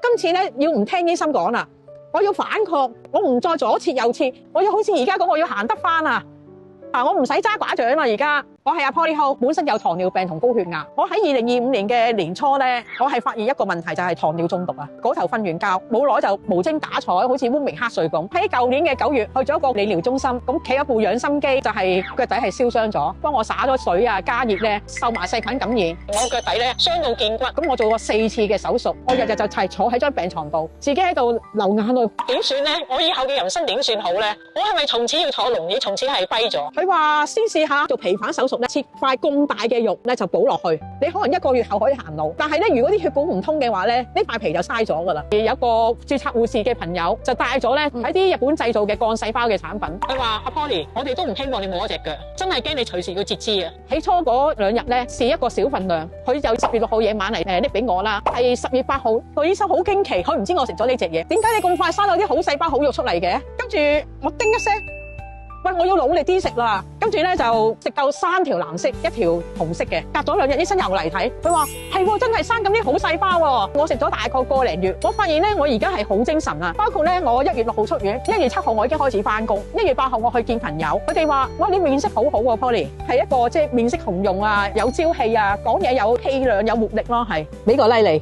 今次咧要唔聽醫生講啦，我要反抗，我唔再左切右切，我要好似而家咁，我要行得翻啊！我唔使揸拐杖啦，而家我係阿 Polly Ho， 本身有糖尿病同高血壓。我喺2025年嘅年初咧，我係發現一個問題就係糖尿中毒啊！嗰頭瞓完覺，冇耐就無精打采，好似烏明黑水咁。喺舊年嘅9月去咗一個理療中心，咁企一部養心機，就係腳底係燒傷咗，幫我灑咗水啊，加熱咧，受埋細菌感染，我腳底咧傷到見骨。咁我做過4次嘅手術，我日日就係坐喺張病床度，自己喺度流眼淚。點算咧？我以後嘅人生點算好咧？我係咪從此要坐輪椅，從此係跛咗？佢話先試下做皮瓣手術咧，切塊咁大嘅肉咧就補落去，你可能1個月後可以行路。但係咧，如果啲血管唔通嘅話咧，呢塊皮就嘥咗噶啦。有個註冊護士嘅朋友就帶咗咧喺啲日本製造嘅幹細胞嘅產品。佢話阿 Polly， 我哋都唔希望你冇一隻腳，真係驚你隨時要截肢啊！起初嗰2日咧試一個小份量，佢就10月6號夜晚嚟拎俾我啦。係10月8號，個醫生好驚奇，佢唔知我食咗呢隻嘢，點解你咁快生到啲好細胞好肉出嚟嘅？跟住我叮一聲。喂，我要努力啲食啦，跟住咧就食夠3條藍色，1條紅色嘅。隔咗2日，醫生又嚟睇，佢話係真係生咁啲好細胞喎。我食咗大概個多月，我發現咧我而家係好精神啊。包括咧我1月6號出院，1月7號我已經開始翻工，1月8號我去見朋友，佢哋話哇你面色好好喎 ，Polly 係一個即係面色紅潤啊，有朝氣啊，講嘢有氣量有活力咯，係俾個 like你。